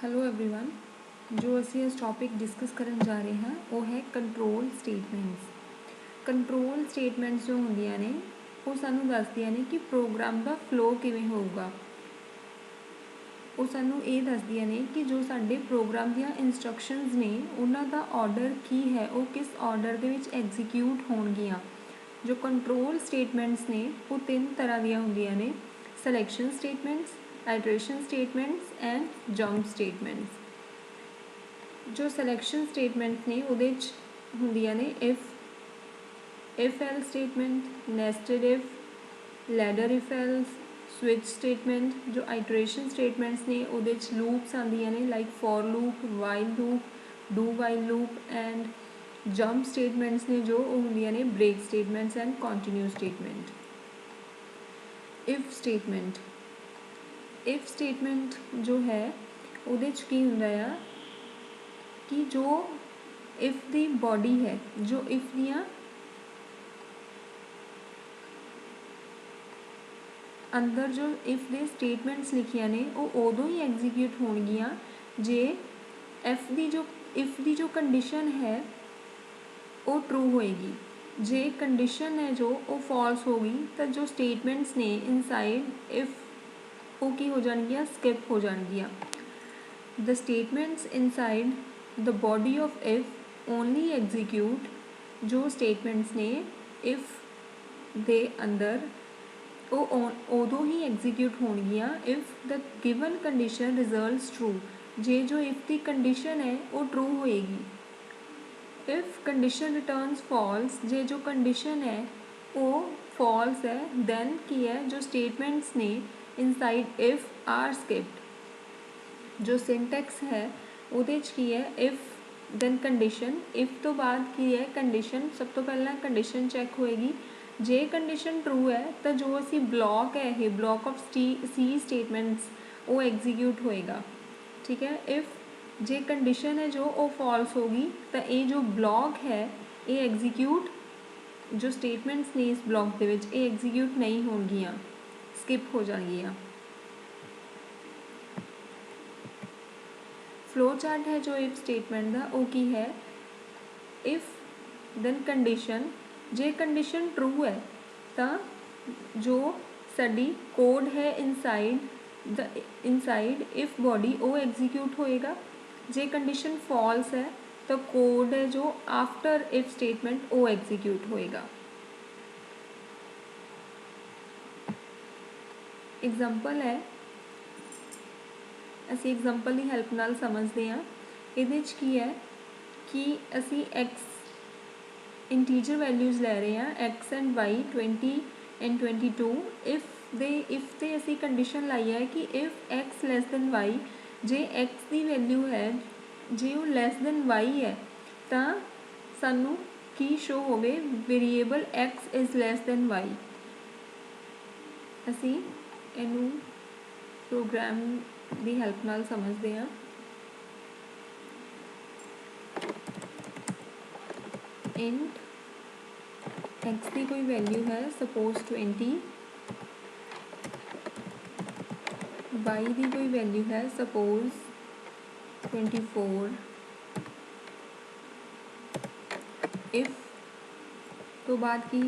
Hello everyone, जो ਅਸੀਂ ਇਸ ਟੌਪਿਕ ਡਿਸਕਸ ਕਰਨ ਜਾ ਰਹੇ ਹਾਂ ਉਹ ਹੈ ਕੰਟਰੋਲ ਸਟੇਟਮੈਂਟਸ। ਕੰਟਰੋਲ ਸਟੇਟਮੈਂਟਸ ਜੋ ਹੁੰਦੀਆਂ ਨੇ ਉਹ ਸਾਨੂੰ ਦੱਸਦੀਆਂ ਨੇ ਕਿ ਪ੍ਰੋਗਰਾਮ ਦਾ ਫਲੋ ਕਿਵੇਂ ਹੋਊਗਾ। ਉਹ ਸਾਨੂੰ ਇਹ ਦੱਸਦੀਆਂ ਨੇ ਕਿ ਜੋ ਸਾਡੇ ਪ੍ਰੋਗਰਾਮ ਦੀਆਂ ਇੰਸਟਰਕਸ਼ਨਸ ਨੇ ਉਹਨਾਂ ਦਾ ਆਰਡਰ ਕੀ ਹੈ, ਉਹ ਕਿਸ ਆਰਡਰ ਦੇ ਵਿੱਚ ਐਗਜ਼ੀਕਿਊਟ ਹੋਣਗੀਆਂ। ਜੋ ਕੰਟਰੋਲ ਸਟੇਟਮੈਂਟਸ ਨੇ ਉਹ ਤਿੰਨ ਤਰ੍ਹਾਂ ਦੀਆਂ ਹੁੰਦੀਆਂ ਨੇ: selection statements, iteration statements and jump statements. ਜੋ ਸਿਲੈਕਸ਼ਨ ਸਟੇਟਮੈਂਟਸ ਨੇ ਉਹਦੇ 'ਚ ਹੁੰਦੀਆਂ ਨੇ if else statement, nested if, ladder if else, switch statement. ਜੋ ਆਈਟਰੇਸ਼ਨ ਸਟੇਟਮੈਂਟਸ ਨੇ ਉਹਦੇ 'ਚ ਲੂਪਸ ਆਉਂਦੀਆਂ ਨੇ like for loop, while loop, do while loop. And jump statements ਨੇ ਜੋ ਉਹ ਹੁੰਦੀਆਂ ਨੇ break statements and continue statement. If statement ਜੋ ਹੈ ਉਹਦੇ 'ਚ ਕੀ ਹੁੰਦਾ ਆ ਕਿ ਜੋ ਇਫ ਦੀ ਬੋਡੀ ਹੈ, ਜੋ ਇਫ ਦੀਆਂ ਅੰਦਰ ਜੋ ਇਫ ਦੇ ਸਟੇਟਮੈਂਟਸ ਲਿਖੀਆਂ ਨੇ ਉਹ ਉਦੋਂ ਹੀ ਐਗਜ਼ੀਕਿਊਟ ਹੋਣਗੀਆਂ ਜੇ ਇਫ ਦੀ ਜੋ ਕੰਡੀਸ਼ਨ ਹੈ ਉਹ ਟਰੂ ਹੋਏਗੀ। ਜੇ ਕੰਡੀਸ਼ਨ ਹੈ ਜੋ ਉਹ ਫਾਲਸ ਹੋ ਗਈ ਤਾਂ ਜੋ ਸਟੇਟਮੈਂਟਸ ਨੇ ਇਨਸਾਈਡ ਇਫ ਉਹ ਕੀ ਹੋ ਜਾਣਗੀਆਂ, ਸਕਿਪ ਹੋ ਜਾਣਗੀਆਂ। The statements inside the body of if only execute. ਜੋ ਸਟੇਟਮੈਂਟਸ ਨੇ ਇਫ ਦੇ ਅੰਦਰ ਉਹ ਉਦੋਂ ਹੀ ਐਗਜ਼ੀਕਿਊਟ ਹੋਣਗੀਆਂ if the given condition results true. ਜੇ ਜੋ ਇਫ ਦੀ ਕੰਡੀਸ਼ਨ ਹੈ ਉਹ ਟਰੂ ਹੋਏਗੀ। ਇਫ ਕੰਡੀਸ਼ਨ ਰਿਟਰਨਸ ਫਾਲਸ, ਜੇ ਜੋ ਕੰਡੀਸ਼ਨ ਹੈ ਉਹ ਫਾਲਸ ਹੈ, ਦੈਨ ਕੀ ਹੈ, ਜੋ ਸਟੇਟਮੈਂਟਸ ਨੇ ਇਨਸਾਈਡ ਇਫ ਆਰ ਸਕਿਪਡ। ਜੋ ਸਿੰਟੈਕਸ ਹੈ ਉਹਦੇ 'ਚ ਕੀ ਹੈ, ਇਫ ਦੈਨ ਕੰਡੀਸ਼ਨ, ਇਫ ਤੋਂ ਬਾਅਦ ਕੀ ਹੈ ਕੰਡੀਸ਼ਨ। ਸਭ ਤੋਂ ਪਹਿਲਾਂ ਕੰਡੀਸ਼ਨ ਚੈੱਕ ਹੋਏਗੀ। ਜੇ ਕੰਡੀਸ਼ਨ ਟਰੂ ਹੈ ਤਾਂ ਜੋ ਅਸੀਂ ਬਲੋਕ ਹੈ ਇਹ ਬਲੋਕ ਆਫ ਸੀ ਸਟੇਟਮੈਂਟਸ ਉਹ ਐਗਜ਼ੀਕਿਊਟ ਹੋਏਗਾ। ਠੀਕ ਹੈ। ਇਫ ਜੇ ਕੰਡੀਸ਼ਨ ਹੈ ਜੋ ਉਹ ਫਾਲਸ ਹੋ ਗਈ ਤਾਂ ਇਹ ਜੋ ਬਲੋਕ ਹੈ ਇਹ ਐਗਜ਼ੀਕਿਊਟ, ਜੋ ਸਟੇਟਮੈਂਟਸ ਨੇ ਇਸ ਬਲੋਕ ਦੇ ਵਿੱਚ ਇਹ ਐਗਜ਼ੀਕਿਊਟ ਨਹੀਂ ਹੋਣਗੀਆਂ, ਸਕਿਪ ਹੋ ਜਾਣਗੀਆਂ। ਫਲੋ ਚਾਰਟ ਹੈ ਜੋ ਇਫ ਸਟੇਟਮੈਂਟ ਦਾ ਉਹ ਕੀ ਹੈ, ਇਫ ਦੈਨ ਕੰਡੀਸ਼ਨ। ਜੇ ਕੰਡੀਸ਼ਨ ਟਰੂ ਹੈ ਤਾਂ ਜੋ ਸਾਡੀ ਕੋਡ ਹੈ ਇਨਸਾਈਡ ਇਫ ਬੋਡੀ ਉਹ ਐਗਜ਼ੀਕਿਊਟ ਹੋਏਗਾ। ਜੇ ਕੰਡੀਸ਼ਨ ਫਾਲਸ ਹੈ ਤਾਂ ਕੋਡ ਹੈ ਜੋ ਆਫਟਰ ਇਫ ਸਟੇਟਮੈਂਟ ਉਹ ਐਗਜ਼ੀਕਿਊਟ ਹੋਏਗਾ। ਐਗਜ਼ਾਮਪਲ ਹੈ, ਅਸੀਂ ਐਗਜ਼ਾਮਪਲ ਦੀ ਹੈਲਪ ਨਾਲ ਸਮਝਦੇ ਹਾਂ। ਇਹਦੇ 'ਚ ਕੀ ਹੈ ਕਿ ਅਸੀਂ ਐਕਸ ਇੰਟੀਜਰ ਵੈਲਿਊਜ਼ ਲੈ ਰਹੇ ਹਾਂ, X and Y 20 and 22। If 'ਤੇ ਅਸੀਂ ਕੰਡੀਸ਼ਨ ਲਾਈ ਹੈ ਕਿ if X less than Y. ਜੇ ਐਕਸ ਦੀ ਵੈਲਿਊ ਹੈ ਜੇ ਉਹ ਲੈਸ ਦੈਨ ਵਾਈ ਹੈ ਤਾਂ ਸਾਨੂੰ ਕੀ ਸ਼ੋ ਹੋਵੇ, variable X is less than Y. ਅਸੀਂ ਇਹਨੂੰ ਪ੍ਰੋਗਰਾਮ ਦੀ ਹੈਲਪ ਨਾਲ ਸਮਝਦੇ ਹਾਂ। ਇੰਟ ਐਕਸ ਦੀ ਕੋਈ ਵੈਲਿਊ ਹੈ ਸਪੋਜ਼ 20, ਵਾਈ ਦੀ ਕੋਈ ਵੈਲਿਊ ਹੈ ਸਪੋਜ਼ 24। ਇਫ ਤੋਂ ਬਾਅਦ ਕੀ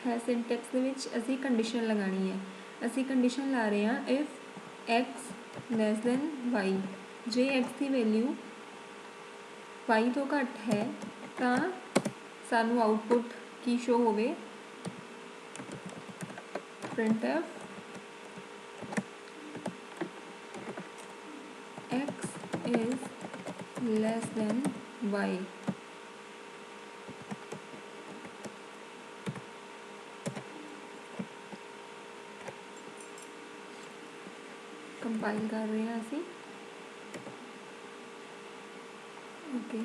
ਹੈ, ਸਿੰਟੈਕਸ ਦੇ ਵਿੱਚ ਅਸੀਂ ਕੰਡੀਸ਼ਨ ਲਗਾਉਣੀ ਹੈ। ਅਸੀਂ ਕੰਡੀਸ਼ਨ ਲਾ ਰਹੇ ਹਾਂ if X less than Y. ਜੇ ਐਕਸ ਦੀ ਵੈਲਿਊ ਵਾਈ ਤੋਂ ਘੱਟ ਹੈ ਤਾਂ ਸਾਨੂੰ ਆਊਟਪੁੱਟ ਕੀ ਸ਼ੋ ਹੋਵੇ, printf x is less than y। Compile ਕਰ ਰਹੇ ਹਾਂ ਅਸੀਂ। ਓਕੇ,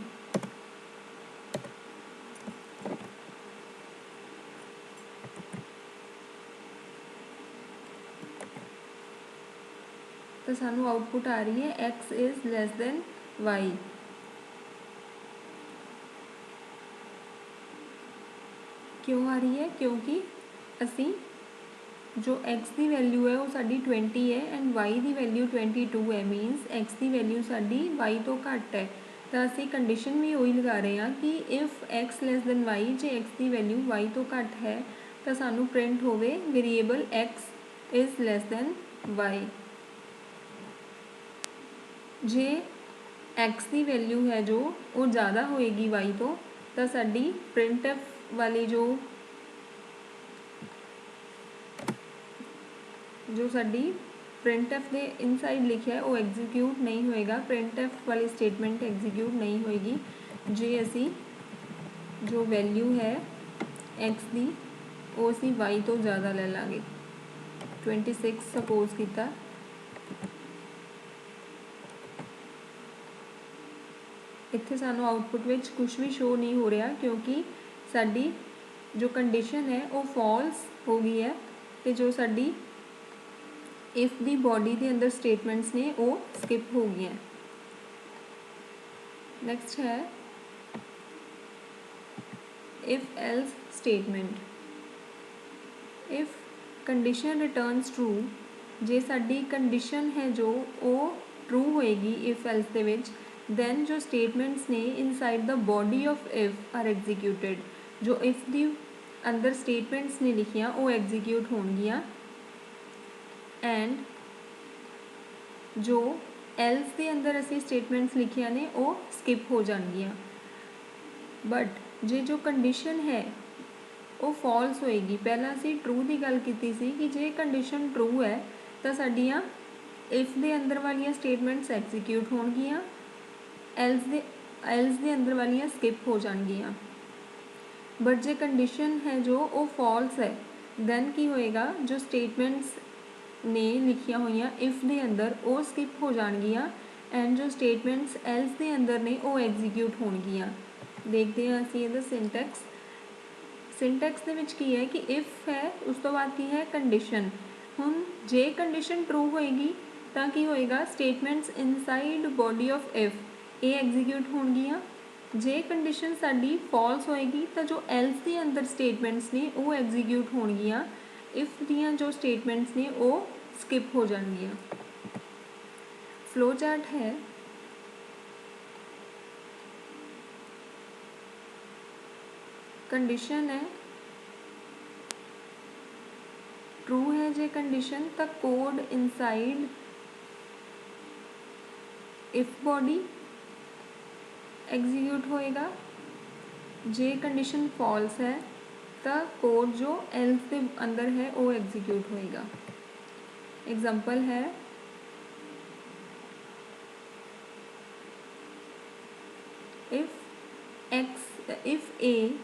ਤਾਂ ਸਾਨੂੰ ਆਊਟਪੁੱਟ ਆ ਰਹੀ ਹੈ X is less than Y. ਕਿਉਂ ਆ ਰਹੀ ਹੈ? ਕਿਉਂਕਿ ਅਸੀਂ जो x की वैल्यू है वो साडी 20 है एंड y की वैल्यू 22 है, मीनस x की वैल्यू साडी y तो घट है, तो असी कंडीशन भी वही लगा रहे हैं कि if x less than y, J x की वैल्यू y तो घट है तो सानू प्रिंट होवे variable x is less than y। J x की वैल्यू है जो वो ज़्यादा होएगी y तो साडी प्रिंटफ वाली जो साडी प्रिंटफ के इनसाइड लिखा है वो एग्जीक्यूट नहीं होएगा, प्रिंटफ वाली स्टेटमेंट एग्जीक्यूट नहीं होएगी जे असी जो वैल्यू है एक्स की वो असी वाई तो ज़्यादा ले लाँगे। 26 सपोज किया, इत्थे सानू आउटपुट विच कुछ भी शो नहीं हो रहा क्योंकि साडी जो कंडीशन है वो फॉल्स हो गई है, तो जो साडी इफ दी बॉडी के अंदर स्टेटमेंट्स ने वो स्किप हो गई हैं। नेक्स्ट है if else statement. If condition returns true, जे साडी कंडीशन है जो वो ट्रू होएगी इफ एल्स दे विच, दैन जो स्टेटमेंट्स ने inside the body of if are executed, जो इफ दी अंदर स्टेटमेंट्स ने लिखियां वो एग्जीक्यूट होणगियां एंड जो एल्स के अंदर असी स्टेटमेंट्स लिखिया ने वो स्किप हो जाएगियाँ। बट जे जो कंडीशन है वो फॉल्स होएगी, पहला असी ट्रू की गल की सी कि जे कंडीशन ट्रू है तो साडियाँ इफ दे अंदर वालियाँ स्टेटमेंट्स एग्जीक्यूट होणगियाँ, एल्स दे अंदर वालियाँ स्किप हो जाएगियाँ। बट जे कंडीशन है जो वो फॉल्स है दैन की होएगा, जो स्टेटमेंट्स ने लिखिया हुई इफ दे अंदर वो स्किप हो जाएगियाँ एंड जो स्टेटमेंट्स एल्स दे अंदर ने वो एग्जीक्यूट होणगियाँ। देखते हैं असी इहदा सिंटैक्स। सिंटैक्स दे विच की है कि इफ है उस तो बाद की है कंडीशन। हुण जे कंडीशन ट्रू होएगी तो की होएगा, statements inside body of if ये एग्जीक्यूट होणगियाँ। जे कंडीशन साडी फॉल्स होएगी तो जो एल्स दे अंदर स्टेटमेंट्स ने वो एग्जीक्यूट होणगियाँ, इफ दियाँ जो स्टेटमेंट्स ने वो स्किप हो जाएगियाँ। फ्लो चार्ट है कंडीशन है ट्रू है, जे कंडीशन तो code inside if body execute होएगा, जे कंडीशन फॉल्स है तो कोड जो एल्स के अंदर है वो एग्जीक्यूट होएगा। एग्जांपल है इफ ए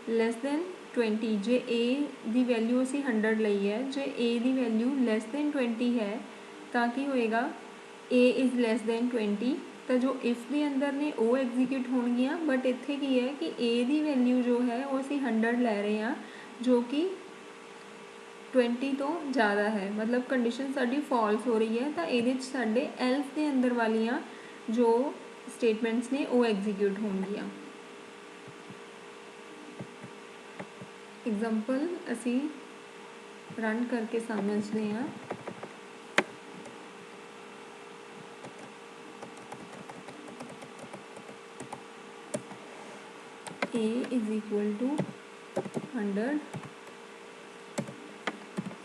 लेस दैन 20, जे ए की वैल्यू असी 100 लई है, जे ए की वैल्यू लेस दैन 20 है तो की होएगा ए इज़ लेस दैन 20, तो जो इफ के अंदर ने वो एग्जीक्यूट होणगियाँ। बट इत्थे की है कि ए की वैल्यू जो है वो असी 100 लै रहे हैं जो कि 20 तो ज़्यादा है, मतलब कंडीशन साडी फॉल्स हो रही है, तो ये साडे एल्स के अंदर वालियाँ जो स्टेटमेंट्स ने वो एग्जीक्यूट होणगियाँ। एग्जांपल असी रन करके समझते हैं। A is equal to 100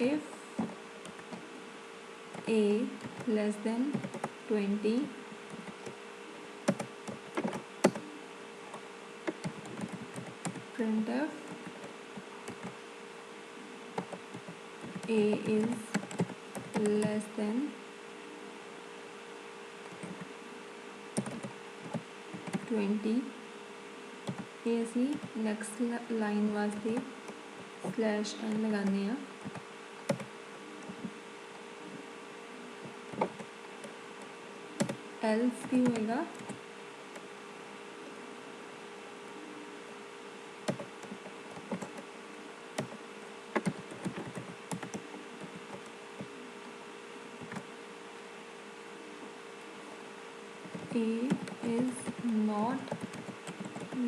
if A less than 20 printf A is less than 20, ये असी नैक्सट लाइन वास्ते /n लगाने हैं। एल्स की होएगा A is not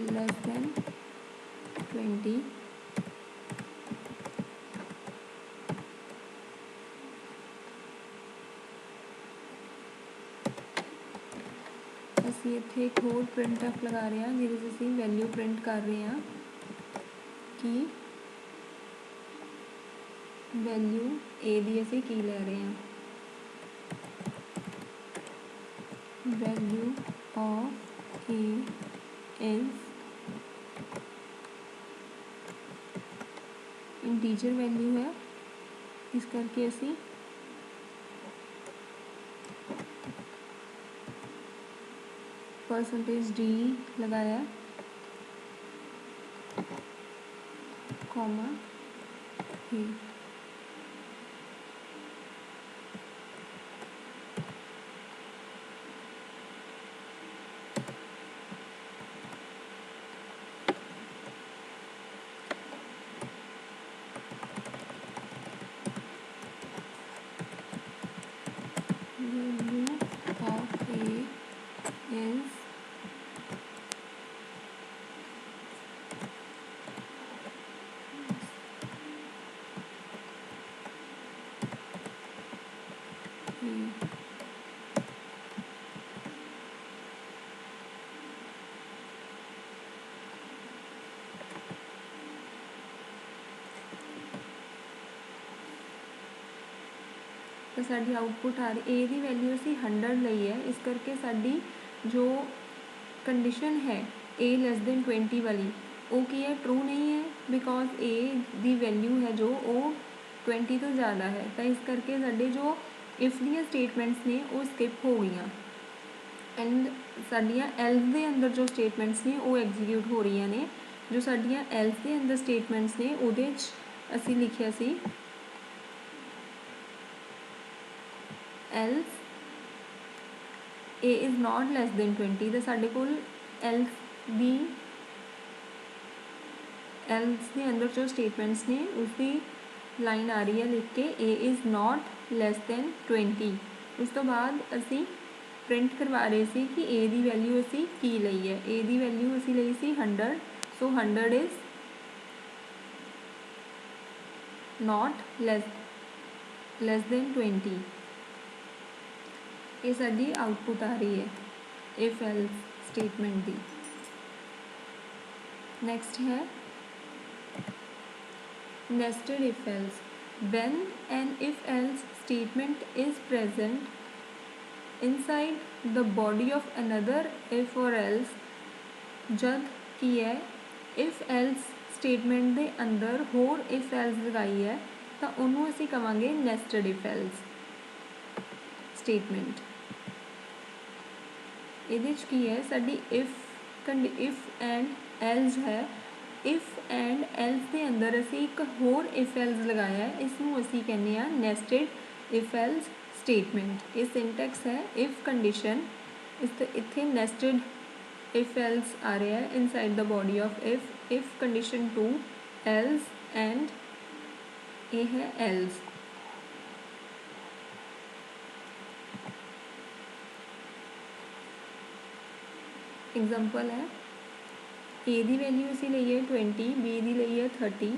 less than 20 ਅਸੀਂ ਇੱਥੇ ਇੱਕ ਹੋਰ printf ਲਗਾ ਰਹੇ ਹਾਂ ਜਿਹਦੇ 'ਚ ਅਸੀਂ ਵੈਲਿਊ ਪ੍ਰਿੰਟ ਕਰ ਰਹੇ ਹਾਂ ਕਿ ਵੈਲਿਊ a ਦੀ ਅਸੀਂ ਕੀ ਲੈ ਰਹੇ ਹਾਂ। Value of a is integer value ਹੈ, ਇਸ ਕਰਕੇ ਅਸੀਂ %d लगाया comma a। Value of a is तो साड़ी आउटपुट आ रही ए की वैल्यू असी 100 लई है, इस करके साड़ी जो कंडीशन है ए लैस दैन 20 वाली वो की है ट्रू नहीं है, बिकॉज ए की वैल्यू है जो वो 20 तो ज़्यादा है, तो इस करके साढ़े जो इफ दी स्टेटमेंट्स ने वो स्किप हो गई एंड साड़ियाँ एल्स के अंदर जो स्टेटमेंट्स ने वो एग्जीक्यूट हो रही ने। जो साड़ियाँ एल्स के अंदर स्टेटमेंट्स ने वो असी लिखिया सी else A is not less than 20, तो साढ़े को एल्स के अंदर जो स्टेटमेंट्स ने उसकी लाइन आ रही है लिख के ए इज़ नॉट लैस दैन 20। उस तो बाद असी प्रिंट करवा रहे थे कि ए की वैल्यू असी की लई है, ए की वैल्यू असी लई सी 100, so 100 is not less than 20। ये साड़ी आउटपुट आ रही है इफ एल्स स्टेटमेंट दी। नेक्स्ट है nested if else. When an if else statement is present inside the body of another if और एल्स, जब की है इफ एल्स स्टेटमेंट के अंदर होर इफ एल्स लगाई है तो उन्होंने असी कहांगे नेस्टेड इफ एल्स स्टेटमेंट। ये की है साड़ी इफ एंड एल्स है, इफ एंड एल्स के अंदर असी एक होर इफ एल्स लगाया है, इसनों असी कहने नेस्टेड इफ एल्स स्टेटमेंट। ये सिंटैक्स है इफ कंडीशन, इस इत्थे नेस्टेड इफ एल्स आ रहा है inside the body of if condition 2 else and ये है एल्स। एग्जाम्पल है ए की वैल्यू असी ली है 20, बी की ली है 30।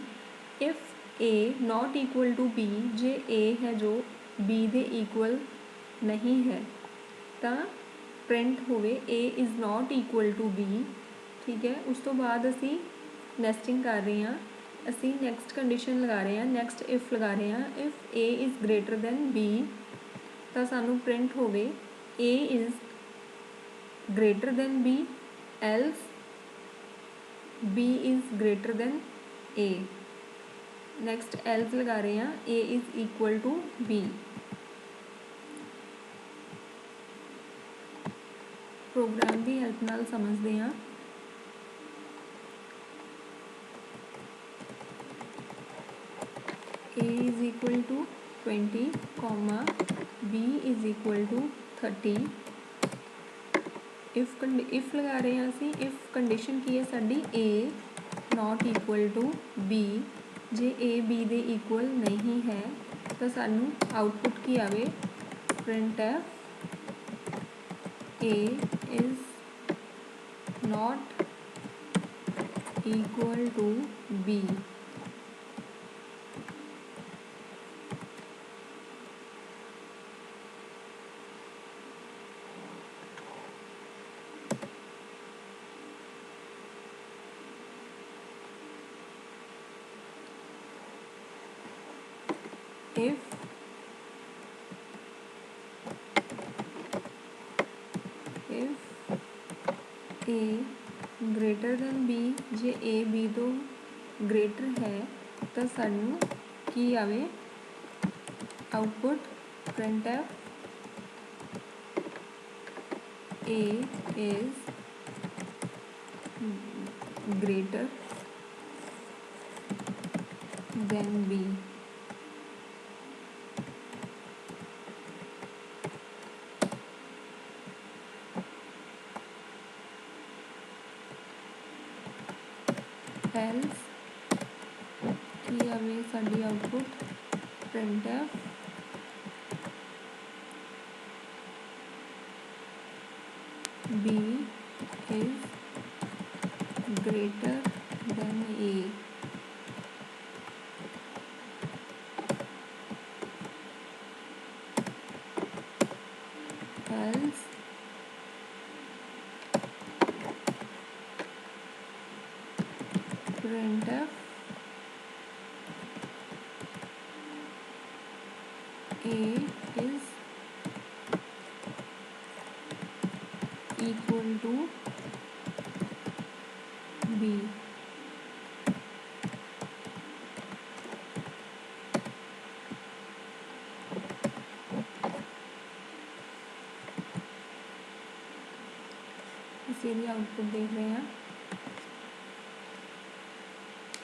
If A not equal to B, जे ए है जो बी के इक्वल नहीं है तो प्रिंट होवे A is not equal to B. ठीक है, उस तो बाद असी नेस्टिंग कर रहे हैं, असी नैक्सट कंडीशन लगा रहे हैं, नैक्सट इफ लगा रहे हैं। If A is greater than B तो सानू प्रिंट होवे A is greater than B else B is greater than A. Next else लगा रहे हैं A is equal to B. Program की हेल्प नाल समझते हैं। A is equal to 20, B is equal to 30। If लगा रहे हैं असी इफ कंडीशन की है साड़ी A not equal to B, जे ए बी दे इक्वल नहीं है तो सानू आउटपुट की आवे printf A is not equal to B. if A greater than B, जे A B तो greater है तो सानू की आवे output printf A is greater than B. else की आवे साडी output printf B is greater than A. else printf A is equal to B. इसी आउटपुट देख रहे हैं,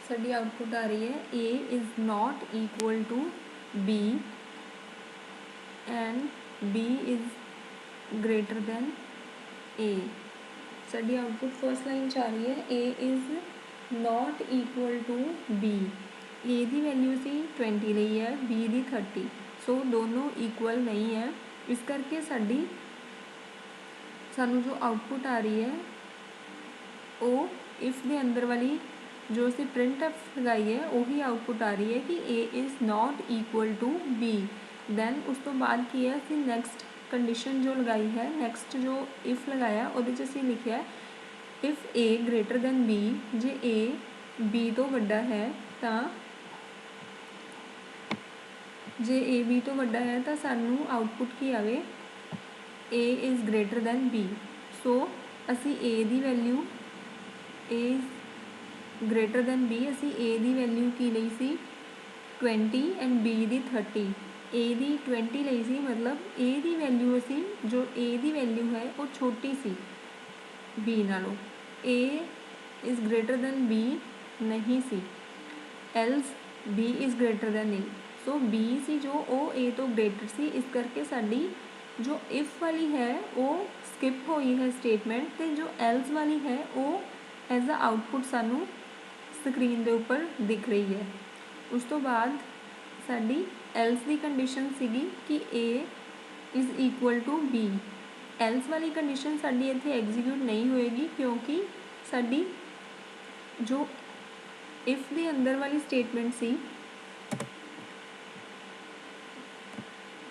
साडी आउटपुट आ रही है A is not equal to B and B is greater than A. साडी आउटपुट फर्स्ट लाइन च आ रही है A is not equal to B. A की वैल्यू सी 20 ਲਈ है, B की 30, सो दोनों इक्वल नहीं है। इस करके सानू जो आउटपुट आ रही है वो इफ के अंदर वाली जो असी प्रिंट एफ लगाई है वही आउटपुट आ रही है कि A is not equal to B. Then उस तो बाद की है असी नैक्सट कंडीशन जो लगाई है, नैक्सट जो इफ लगाया वो असी लिखा if A greater than B, जे A B तो वड्डा है तो जे A B तो वड्डा है तो सानू आउटपुट की आवे A is greater than B. So असी A की value A is greater than B, असी A की वैल्यू की लई सी 20 एंड B की 30. A की 20 लई सी, मतलब A की वैल्यू असी जो A की वैल्यू है वो छोटी सी B नालों. A is greater than B नहीं सी, else B is greater than A. So B सी जो वो A तो ग्रेटर सी, इस करके साडी जो इफ वाली है वो स्किप हुई है स्टेटमेंट, तो जो एल्स वाली है वो एज अ आउटपुट सानू स्क्रीन के उपर दिख रही है. उस तो बाद साडी एल्स की कंडीशन सीगी कि A is equal to B. Else वाली कंडीशन साडी इत्थे एग्जीक्यूट नहीं होएगी क्योंकि साडी जो इफ के अंदर वाली स्टेटमेंट सी,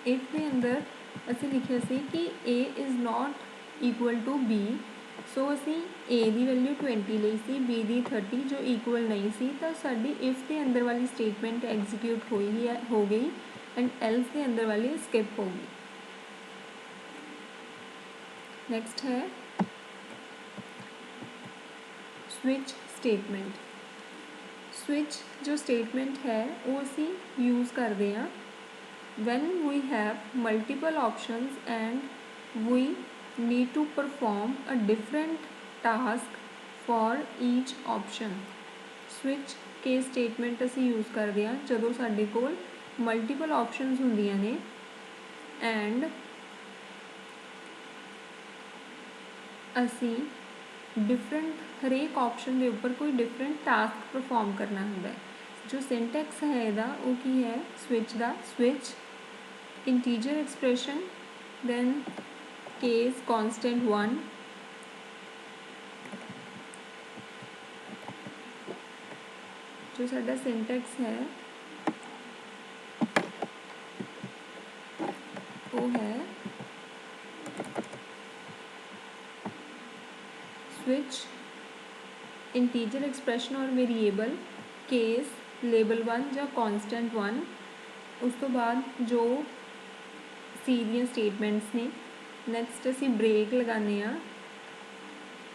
इफ के अंदर असी लिखा सी कि A is not equal to B. So असी A की वैल्यू 20 ली सी, B की 30 जो इक्वल नहीं सी, तो साडी इफ के अंदर वाली स्टेटमेंट एग्जीक्यूट हो गई एंड एल्स के अंदर वाली स्किप हो गई. नेक्स्ट है स्विच स्टेटमेंट. स्विच जो स्टेटमेंट है वो असी यूज़ करते हैं when we have multiple options and we need to perform a different task for each option. switch के स्टेटमेंट असी यूज़ करते हैं जदों साडे कोल मल्टीपल ऑप्शनस हुंदियां ने एंड असी डिफरेंट हरेक ऑप्शन के उपर कोई डिफरेंट टास्क परफॉर्म करना होंदा है. जो सिंटैक्स है इहदा वो की है स्विच का, switch integer expression then case constant 1, जो साडा सिंटैक्स है वो है स्विच इंटीजर एक्सप्रैशन और वेरिएबल केस लेबल 1 या कॉन्स्टेंट 1 उस तो बाद जो सी ਦੀਆਂ स्टेटमेंट्स ने नैक्सट असी ब्रेक लगाने आ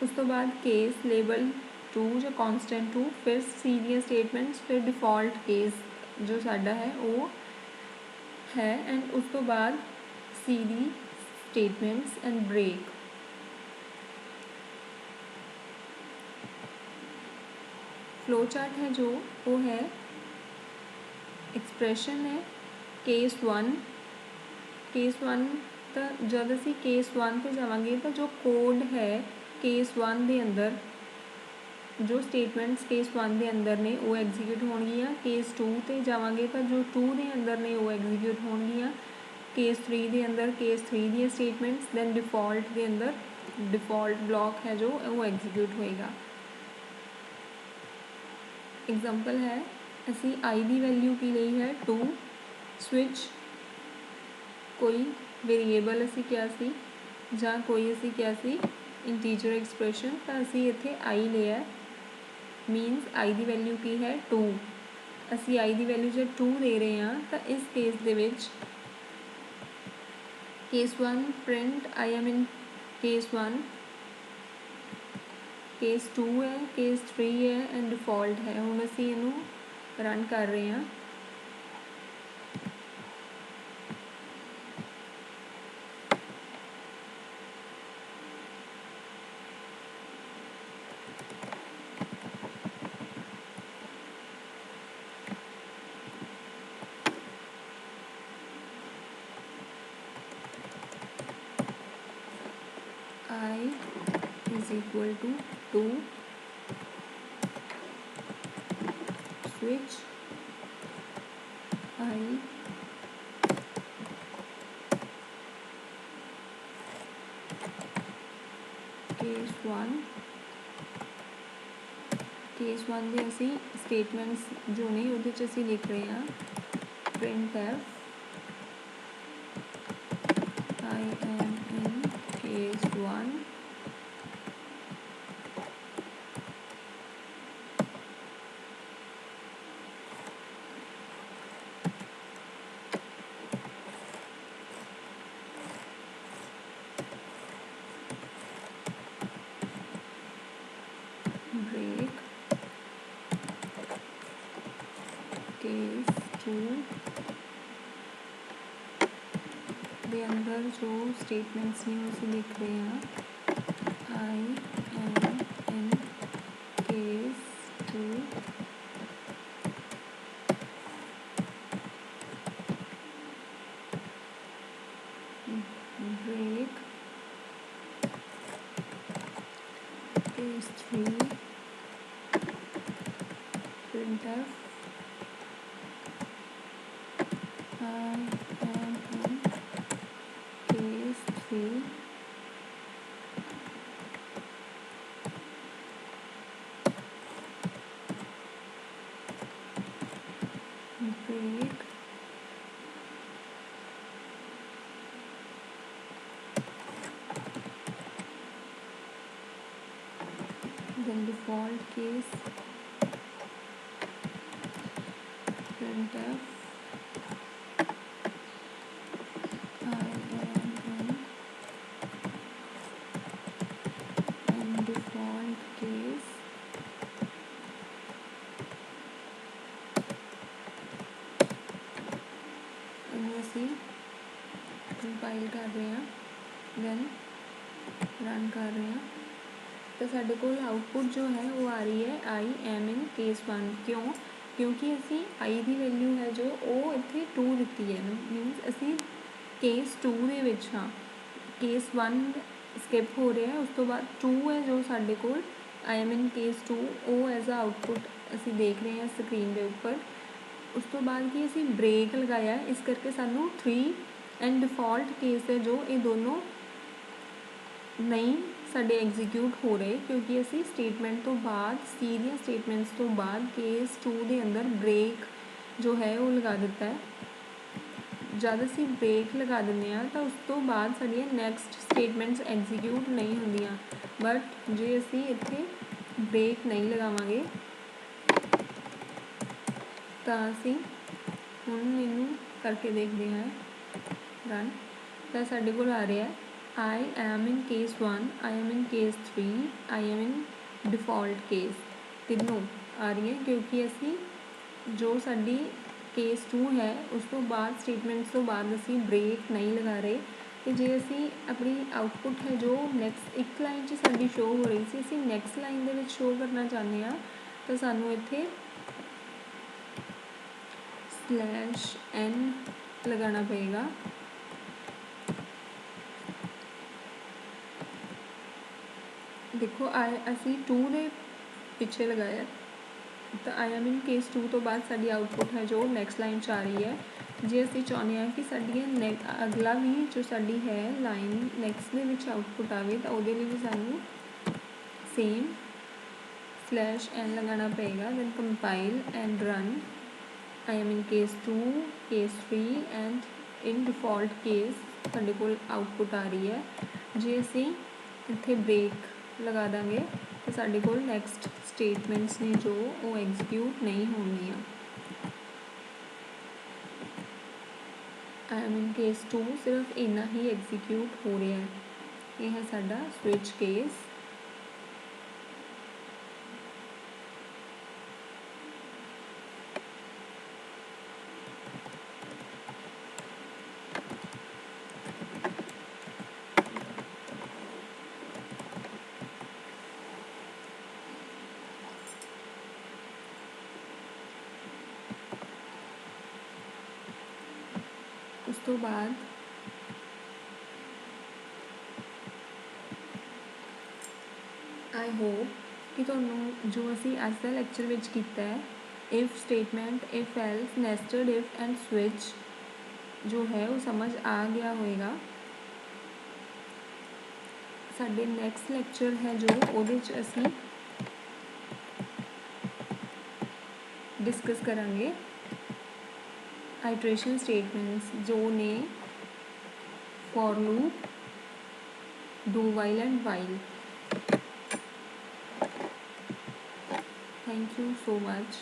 उस तो बाद केस लेबल टू जो कॉन्सटेंट टू फिर सी ਦੀਆਂ स्टेटमेंट्स फिर डिफॉल्ट केस जो साडा है वो है एंड उस तो बाद सी दी statements and break. Flow chart है जो वो है एक्सप्रैशन है केस वन तो जब असी केस वन पर जावांगे तो जो कोड है केस वन के अंदर जो स्टेटमेंट्स केस वन के अंदर ने वो एग्जीक्यूट होणगियां। केस टू ते जावांगे तो जो टू के अंदर ने वो एग्जीक्यूट होणगियां। केस थ्री के अंदर केस थ्री दी स्टेटमेंट्स दैन डिफॉल्ट के अंदर डिफॉल्ट ब्लॉक है जो वो एग्जीक्यूट होएगा। एग्जाम्पल है असी आई की वैल्यू की ली है 2 स्विच कोई वेरीएबल असी क्या सी जां कोई असी क्या सी इंटीजर एक्सप्रैशन तो असी इत्थे आई लिया मीनस आई की वैल्यू की है 2 असी आई की वैल्यू जब 2 दे रहे हैं तो इस केस दे विच case one print I am in case one case two है केस थ्री है एंड डिफॉल्ट है। हुण असी इनू रन कर रहे हैं I is equal to 2 switch I case one के असी स्टेटमेंट्स जो ने उहदे च असी लिख रहे हैं printf I am in case one break case two के अंदर जो स्टेटमेंट्स ने उसे लिख रहे हैं I am in case two break case three printf I am in case three break then default case printf I am in and default case ਅਸੀਂ ਕੰਪਾइल कर रहे हैं then रन कर रहे हैं तो साढ़े को आउटपुट जो है वो आ रही है आई एम इन केस वन। क्यों? क्योंकि असी आई की वैल्यू है जो वो इत्थे 2 दिती है मीनस असी केस 2 दे विच हाँ केस वन स्किप हो रहा है उस तो बाद 2 है जो साढ़े को आई एम इन केस 2 वो एज आ आउटपुट असी देख रहे हैं स्क्रीन के उपर। उस तो बाद की असी ब्रेक लगाया इस करके सानू 3 एंड डिफॉल्ट केस है जो ये दोनों नहीं साडे एग्जीक्यूट हो रहे क्योंकि असी स्टेटमेंट तो बाद सी दी स्टेटमेंट्स तो बाद केस 2 के अंदर ब्रेक जो है वो लगा दिता है। जब असी ब्रेक लगा दें तो उस तो बाद साडियां नैक्सट स्टेटमेंट्स एग्जीक्यूट नहीं होंदियां बट जे असी इत्थे ब्रेक नहीं लगावांगे तो असी हुण इनू करके देखते हैं रन। तो साढ़े को आ रहा है आई am in case 1, I am in case 3, I am in default case, तीनों आ रही है क्योंकि असी जो साडी केस 2 है उस तो बाद स्टेटमेंट्स तो बाद असी ब्रेक नहीं लगा रहे। तो जे असी अपनी आउटपुट है जो नैक्सट एक लाइन च साडी शो हो रही सी, असी next line they which show करना चाहते हैं तो सानू इत्थे /n लगाना पएगा। देखो असी 2 दे पिछे लगाया तो आई एम इन केस 2 तो बाद साडी आउटपुट है जो नैक्सट लाइन च आ रही है। जे असी चाहते हैं कि साडियां अगला भी जो साडी है लाइन नैक्सट दे विच आउटपुट आवे तो उहदे लई भी सानू सेम /n लगाना पएगा। Then compile and run. I am in case 2, case 3 and in default case साडे कोल आउटपुट आ रही है। जे असी इत्थे ब्रेक लगा देंगे तो साडे कोल नैक्सट स्टेटमेंट्स ने जो वो एग्जीक्यूट नहीं होंगियां। आई एम इन केस 2 सिर्फ इन्ना ही एग्जीक्यूट हो रहा है। यह है साडा स्विच केस। उस तो बाद आई होप कि तुहानू जो असी अज का लैक्चर विच कीता है if statement, if else, nested if and switch जो है वो समझ आ गया होएगा। साडे नैक्सट लैक्चर है जो उहदे च असी डिस्कस करांगे आइट्रेशन स्टेटमेंट्स जो ने for loop, do while and while. Thank you so much.